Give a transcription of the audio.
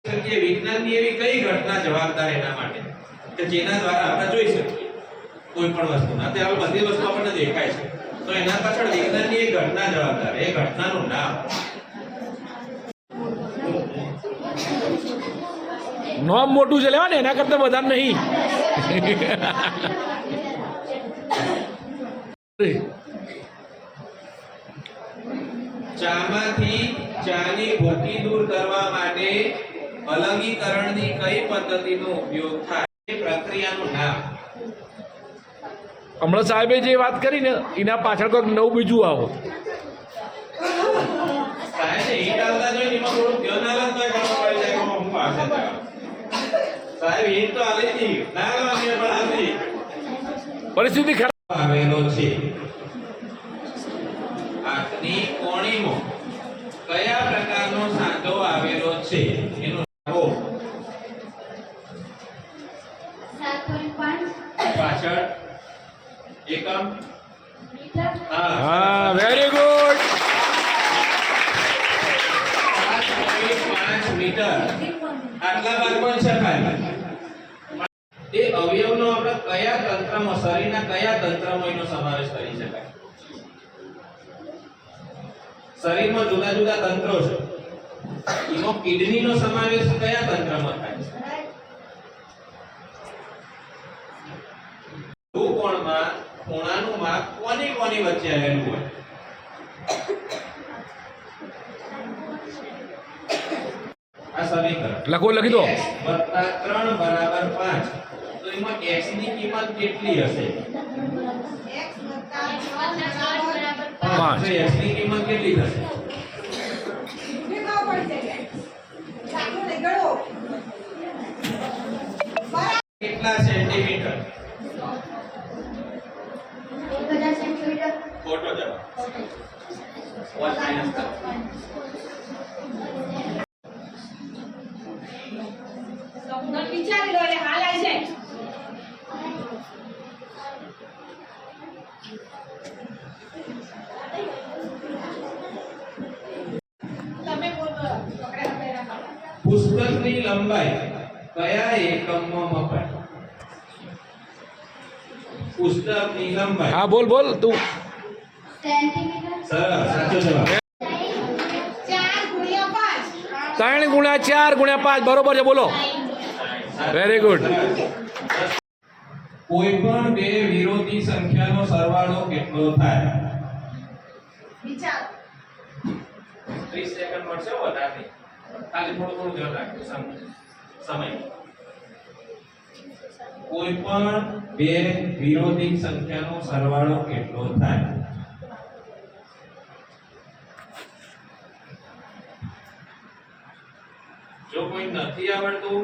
કે વિજ્ઞાનની એવી કઈ ઘટના જવાબદાર એના માટે કે જેના દ્વારા આપણે જોઈ શકીએ કોઈ પણ વસ્તુના તે હવે બધી વસ્તુ આપણને દેખાય છે તો એના પાછળ વિજ્ઞાનની એક ઘટના જવાબદાર એ ઘટનાનું નામ નામ મોટું છે લેવા ને એના કરતા વધારે નહીં ચામાંથી ચાની ભૂકી દૂર કરવા માટે અલગીકરણની કઈ પદ્ધતિનો ઉપયોગ થાય એ પ્રક્રિયાનું નામ હમણાં સાહેબે જે વાત કરી ને એના પાછળ કોઈક નવું બીજું આવો સાહેબ ઈટ આવતા જોઈને એમાં થોડું ધ્યાન આલન તો ખબર પડી જાય કે હું પાસે સાહેબ ઈટ તો આલી હતી ના લાવવાની પણ આલી પરિસ્થિતિ ખરાબ આવેલો છે આંખની કોણીમાં કયા પ્રકારનો સાંધો આવેલો છે એનું નામ પાછળ એકમ હા વેરી ગુડ 7.5 મીટર આટલા ભાગમાં શકાય તે અવયવનો આપણે કયા તંત્રમાં શરીરના કયા તંત્રમાં એનો સમાવેશ કરી શકાય શરીરમાં જુદા જુદા તંત્રો છે એમાં કિડનીનો સમાવેશ કયા તંત્રમાં થાય છે ભૂકોણમાં ખૂણાનું માપ કોની કોની વચ્ચે આવેલું હોય આ સમીકરણ લખી દો 3 બરાબર 5 તો એમાં x ની કિંમત કેટલી હશે પાંચ. તો x ની કિંમત કેટલી થશે કેટલા સેન્ટીમીટર ખોટો જવાબ વોટ માઈનસ વિચારી લો એટલે હાલ આવી જાય તમે બોલો પુસ્તકની લંબાઈ કયા એકમમાં મપાય પુસ્તકની લંબાઈ હા બોલ બોલ તું સરસ સાચો જવાબ 4 × 5 3 × 4 × 5 બરોબર છે બોલો વેરી ગુડ કોઈ પણ બે વિરોધી સંખ્યાનો સરવાળો કેટલો થાય વિચાર 30 સેકન્ડ મળશે વધારે નહીં ખાલી થોડું ધ્યાન રાખજો સમય કોઈ પણ બે વિરોધી સંખ્યાનો સરવાળો કેટલો થાય જો કોઈ નથી આવડતું